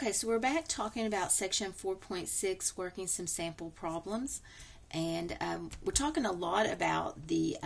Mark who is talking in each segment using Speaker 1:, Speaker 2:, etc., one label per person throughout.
Speaker 1: Okay, so we're back talking about section 4.6, working some sample problems. And we're talking a lot about the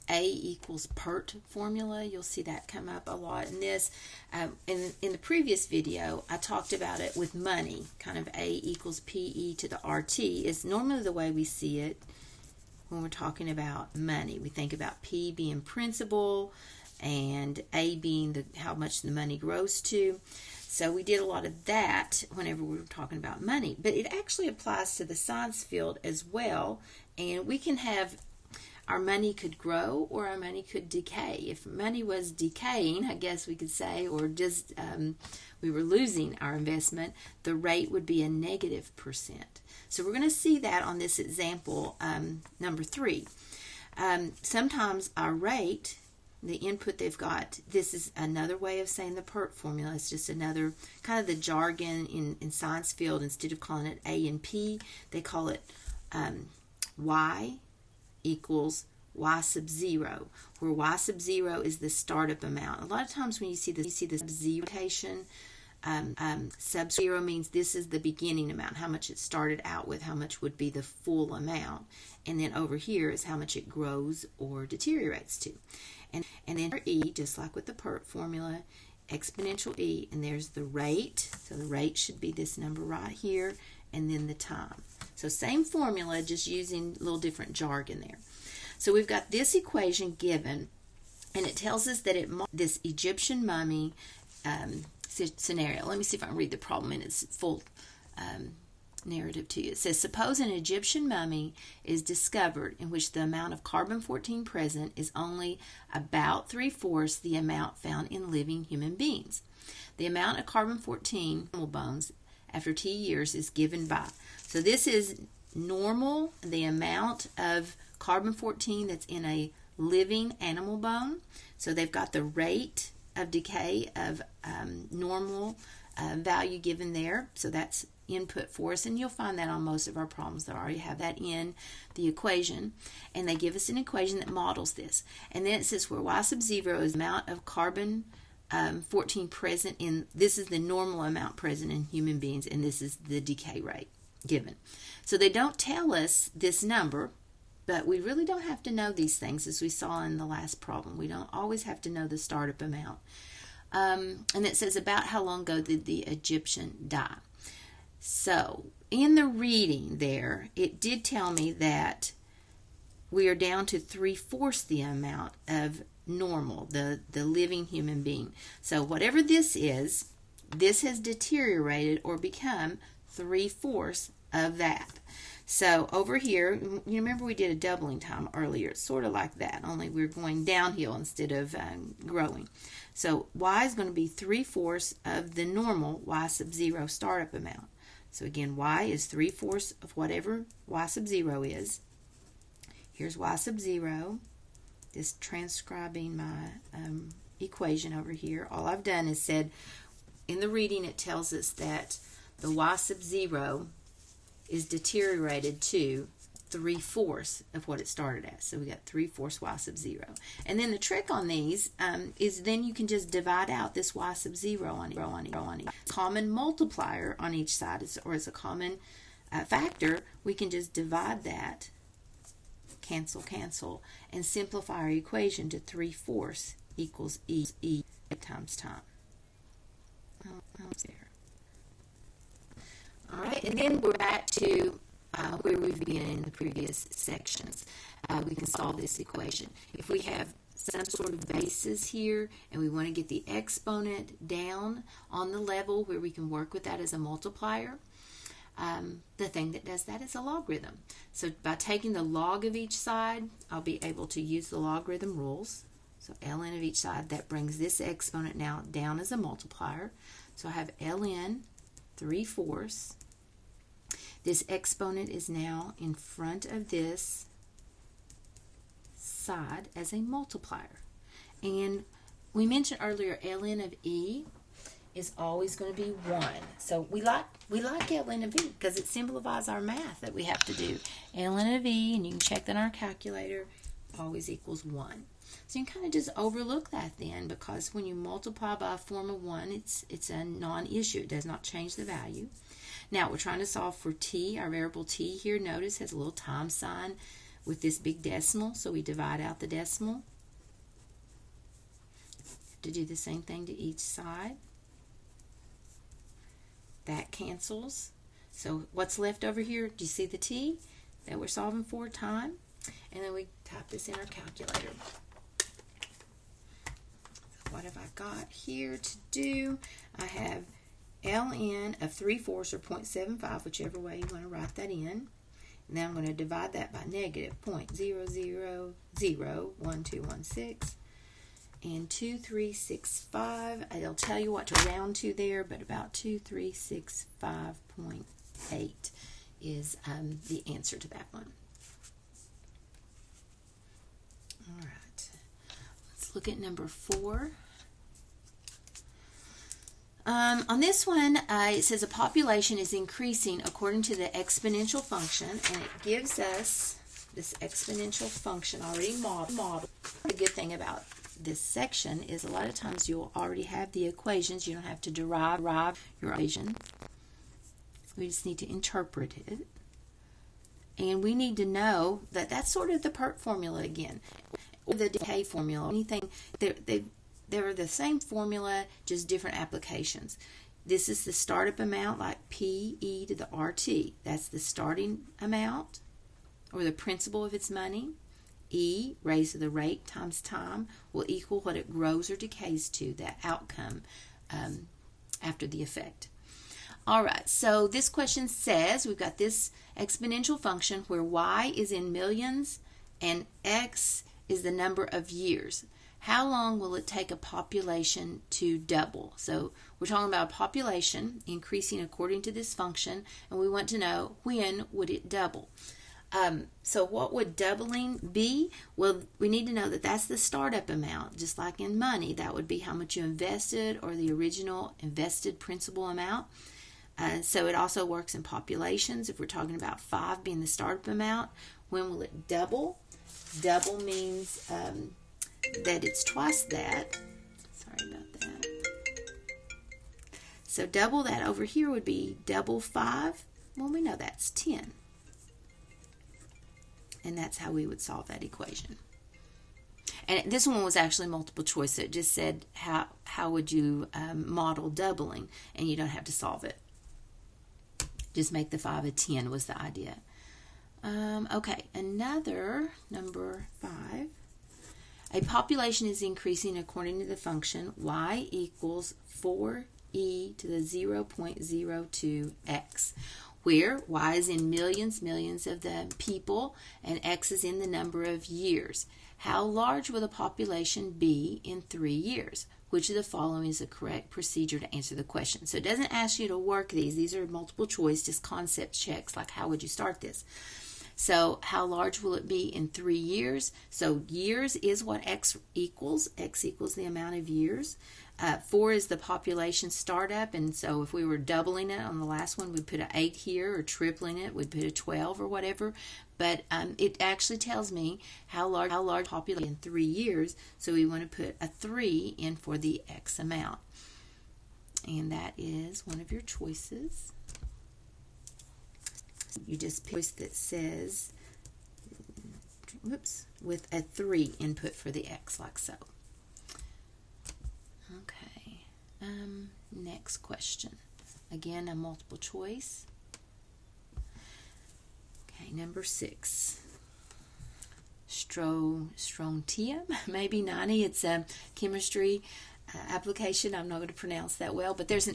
Speaker 1: A equals PERT formula. You'll see that come up a lot in this. In the previous video, I talked about it with money. Kind of A equals PE to the RT is normally the way we see it when we're talking about money. We think about P being principal and A being how much the money grows to. So we did a lot of that whenever we were talking about money. But it actually applies to the science field as well. And we can have our money could grow or our money could decay. If money was decaying, I guess we could say, or just we were losing our investment, the rate would be a -%. So we're going to see that on this example number 3. Sometimes our rate, the input they've got, this is another way of saying the PERT formula. It's just another kind of the jargon in science field. Instead of calling it A and P, they call it Y equals Y sub 0, where Y sub 0 is the startup amount. A lot of times when you see the zero notation, sub 0 means this is the beginning amount, how much it started out with, how much would be the full amount. And then over here is how much it grows or deteriorates to. And then E, just like with the PERT formula, exponential E, and there's the rate. So the rate should be this number right here, and then the time. So same formula, just using a little different jargon there. So we've got this equation given, and it tells us that this Egyptian mummy scenario. Let me see if I can read the problem in its full narrative to you. It says, suppose an Egyptian mummy is discovered in which the amount of carbon-14 present is only about 3/4 the amount found in living human beings. The amount of carbon-14 in animal bones after T years is given by. So this is normal, the amount of carbon-14 that's in a living animal bone. So they've got the rate of decay of normal value given there. So that's input for us, and you'll find that on most of our problems. They already have that in the equation, and they give us an equation that models this. And then it says where Y sub 0 is the amount of carbon 14 present in, this is the normal amount present in human beings, and this is the decay rate given. So they don't tell us this number, but we really don't have to know these things, as we saw in the last problem. We don't always have to know the startup amount. And it says about how long ago did the Egyptian die. So in the reading there, it did tell me that we are down to 3/4 the amount of normal, the living human being. So whatever this is, this has deteriorated or become 3/4 of that. So over here, you remember we did a doubling time earlier. It's sort of like that, only we're going downhill instead of growing. So Y is going to be 3/4 of the normal Y sub 0 startup amount. So again, Y is 3/4 of whatever Y sub 0 is. Here's Y sub 0. Just transcribing my equation over here. All I've done is said, in the reading it tells us that the Y sub 0 is deteriorated to 3/4 of what it started at. So we got 3/4 Y sub 0. And then the trick on these is then you can just divide out this Y sub 0 on each common multiplier on each side, or as a common factor. We can just divide that, cancel, and simplify our equation to 3/4 equals E times time. There. All right, and then we're back to where we've been in the previous sections. We can solve this equation. If we have some sort of basis here and we want to get the exponent down on the level where we can work with that as a multiplier, the thing that does that is a logarithm. So by taking the log of each side, I'll be able to use the logarithm rules. So ln of each side, that brings this exponent now down as a multiplier. So I have ln 3/4. This exponent is now in front of this side as a multiplier. And we mentioned earlier ln of E is always going to be 1. So we like ln of E because it simplifies our math that we have to do. ln of E, and you can check that on our calculator, always equals 1. So you can kind of just overlook that then, because when you multiply by a form of 1, it's a non-issue. It does not change the value. Now we're trying to solve for t. Our variable t here, notice, has a little time sign with this big decimal, so we divide out the decimal. To do the same thing to each side. That cancels. So what's left over here? Do you see the t that we're solving for? Time. And then we type this in our calculator. What have I got here to do? I have ln of 3/4 or 0.75, whichever way you want to write that in. And then I'm going to divide that by negative 0.0001216 and 2365. It'll tell you what to round to there, but about 2365.8 is the answer to that one. All right, let's look at number 4. On this one, it says a population is increasing according to the exponential function, and it gives us this exponential function already modeled. The good thing about this section is a lot of times you'll already have the equations. You don't have to derive your equation. We just need to interpret it. And we need to know that that's sort of the PERT formula again, or the decay formula. Anything, they're the same formula, just different applications. This is the startup amount, like P(e) to the RT. That's the starting amount, or the principal if it's money. E, raised to the rate, times time, will equal what it grows or decays to, that outcome after the effect. All right, so this question says we've got this exponential function where y is in millions and x is the number of years. How long will it take a population to double? So we're talking about a population increasing according to this function, and we want to know when would it double. So what would doubling be? Well, we need to know that that's the startup amount, just like in money. That would be how much you invested, or the original invested principal amount. So it also works in populations. If we're talking about 5 being the startup amount, when will it double? Double means that it's twice that. Sorry about that. So double that over here would be double 5. Well, we know that's 10. And that's how we would solve that equation. And this one was actually multiple choice. So it just said how would you model doubling, and you don't have to solve it. Just make the 5 a 10 was the idea. Okay, another number 5. A population is increasing according to the function y equals 4e to the 0.02x, where y is in millions of the people, and x is in the number of years. How large will the population be in 3 years? Which of the following is the correct procedure to answer the question? So it doesn't ask you to work these. These are multiple choice, just concept checks, like how would you start this? So how large will it be in 3 years? So years is what x equals. X equals the amount of years. 4 is the population startup, and so if we were doubling it on the last one, we'd put an 8 here, or tripling it, we'd put a 12 or whatever. But it actually tells me how large population in 3 years, so we want to put a 3 in for the x amount. And that is one of your choices. You just pick a choice that says, whoops, with a 3 input for the x, like so. Okay, next question. Again, a multiple choice. Okay, number 6. Strontium, maybe 90. It's a chemistry application. I'm not going to pronounce that well, but there is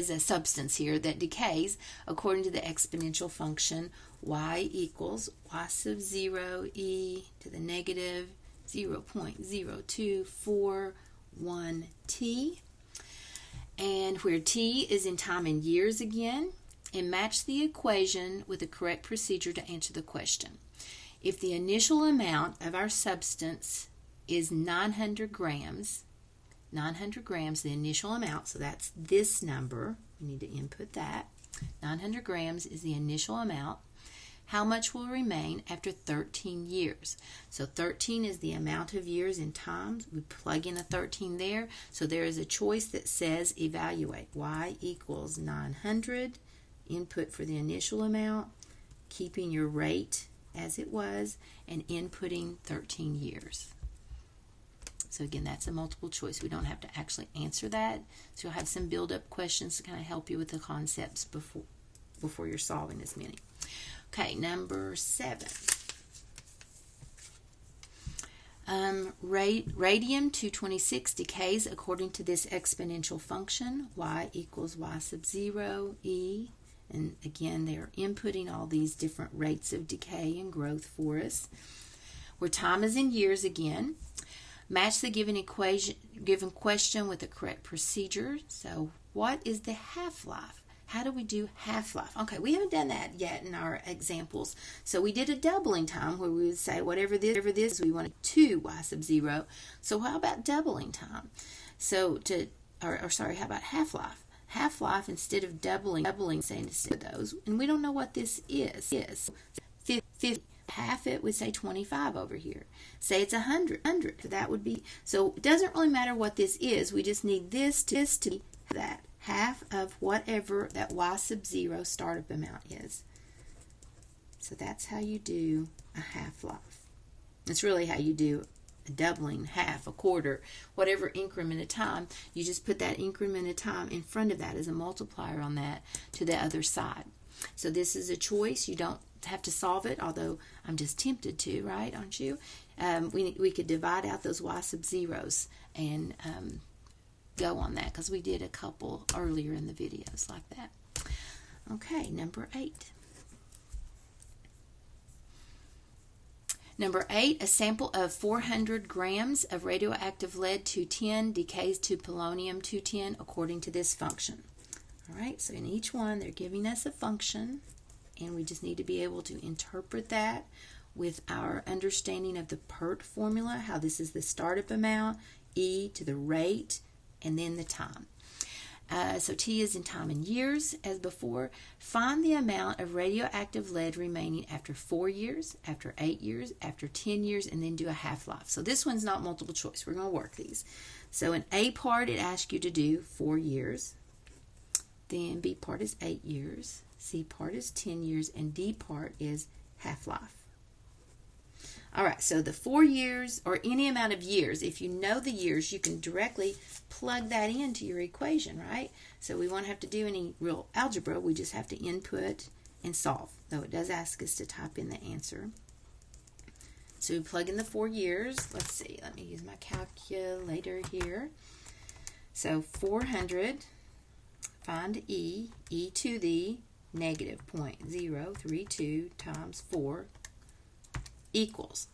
Speaker 1: a substance here that decays according to the exponential function y equals y sub 0 e to the negative 0.0241 t, and where t is in time and years again, and match the equation with the correct procedure to answer the question. If the initial amount of our substance is 900 grams, the initial amount, so that's this number, we need to input that. 900 grams is the initial amount. how much will remain after 13 years? So 13 is the amount of years in time. We plug in a 13 there. So there is a choice that says evaluate. Y equals 900. Input for the initial amount, keeping your rate as it was, and inputting 13 years. So again, that's a multiple choice. We don't have to actually answer that. So you'll have some build-up questions to kind of help you with the concepts before you're solving as many. Okay, number 7. Radium-226 decays according to this exponential function, y equals y sub 0, e. And again, they're inputting all these different rates of decay and growth for us. Where time is in years again. Match the given question with the correct procedure. So what is the half-life? How do we do half-life? Okay, we haven't done that yet in our examples. So we did a doubling time where we would say whatever this we wanted 2 y sub 0. So how about doubling time? So how about half-life? Half-life, instead of doubling, saying instead of those, and we don't know what this is. 50. Half it, we say 25 over here. Say it's 100. That would be, so it doesn't really matter what this is. We just need this to be that. Half of whatever that y sub 0 startup amount is. So that's how you do a half-life. It's really how you do a doubling, half, a quarter, whatever increment of time. You just put that increment of time in front of that as a multiplier on that to the other side. So this is a choice. You don't have to solve it, although I'm just tempted to, right? Aren't you? We could divide out those y sub 0s and go on that, because we did a couple earlier in the videos like that. Okay, number 8. Number 8, a sample of 400 grams of radioactive lead-210 decays to polonium-210 according to this function. All right, so in each one, they're giving us a function, and we just need to be able to interpret that with our understanding of the PERT formula, how this is the startup amount, E to the rate, and then the time. So T is in time and years, as before. Find the amount of radioactive lead remaining after 4 years, after 8 years, after 10 years, and then do a half-life. So this one's not multiple choice. We're going to work these. So in A part, it asks you to do 4 years. Then B part is 8 years. C part is 10 years. And D part is half-life. All right, so the 4 years, or any amount of years, if you know the years, you can directly plug that into your equation, right? So we won't have to do any real algebra. We just have to input and solve, though it does ask us to type in the answer. So we plug in the 4 years. Let's see, let me use my calculator here. So 400, find E to the negative 0.032 times 4 equals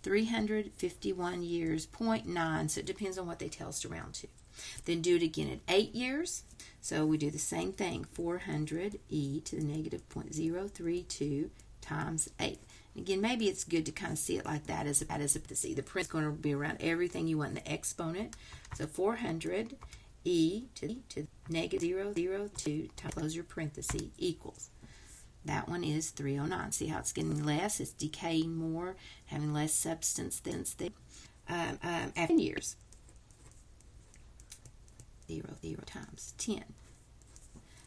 Speaker 1: 351 years, 0.9, so it depends on what they tell us to round to. Then do it again at 8 years. So we do the same thing, 400 e to the negative 0.032 times 8. And again, maybe it's good to kind of see it like that as to see the print's going to be around everything you want in the exponent. So 400 e to negative 0.002 times, close your parenthesis, equals. That one is 309. See how it's getting less? It's decaying more, having less substance than after 10 years. 0 times 10.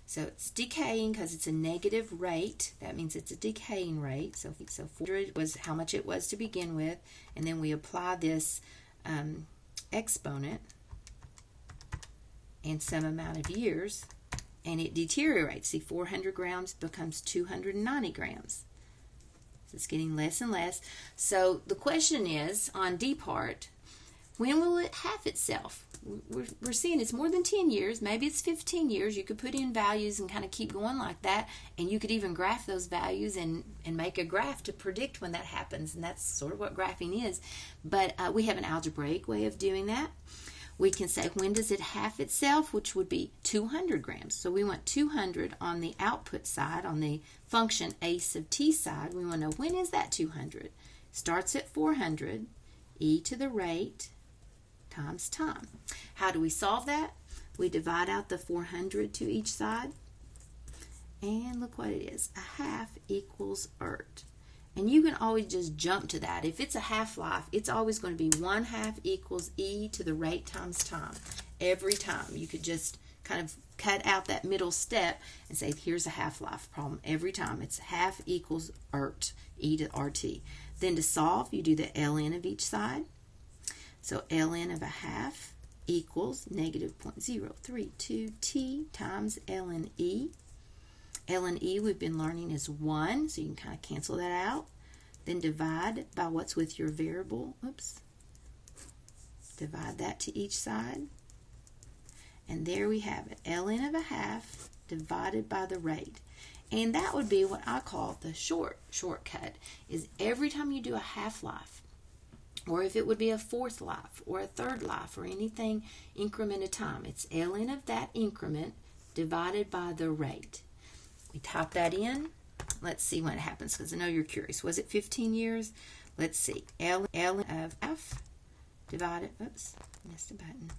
Speaker 1: So it's decaying because it's a negative rate. That means it's a decaying rate. So 400 was how much it was to begin with. And then we apply this exponent and some amount of years, and it deteriorates. See, 400 grams becomes 290 grams. So it's getting less and less. So the question is, on D part, when will it half itself? We're seeing it's more than 10 years. Maybe it's 15 years. You could put in values and kind of keep going like that, and you could even graph those values and make a graph to predict when that happens, and that's sort of what graphing is. But we have an algebraic way of doing that. We can say, when does it half itself, which would be 200 grams. So we want 200 on the output side, on the function a sub t side. We want to know, when is that 200? Starts at 400, e to the rate times time. How do we solve that? We divide out the 400 to each side, And look what it is. A half equals ERT. And you can always just jump to that. If it's a half-life, it's always going to be 1/2 equals e to the rate times time. Every time. You could just kind of cut out that middle step and say, here's a half-life problem. Every time it's half equals ERT, e to RT. Then to solve, you do the ln of each side. So ln of a half equals negative 0.032 t times ln e. ln e we've been learning is 1, so you can kind of cancel that out. Then divide by what's with your variable. Oops. Divide that to each side. And there we have it. ln of a half divided by the rate. And that would be what I call the shortcut, is every time you do a half-life, or if it would be a fourth life or a third life or anything increment of time, it's ln of that increment divided by the rate. We type that in. Let's see what happens, because I know you're curious. Was it 15 years? Let's see. ln of f divided, oops, missed a button,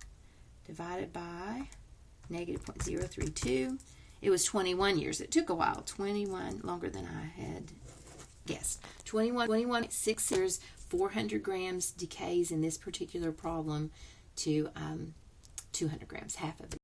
Speaker 1: divided by negative 0.032. It was 21 years. It took a while. 21, longer than I had guessed. 21, 6 years, 400 grams decays in this particular problem to 200 grams, half of it.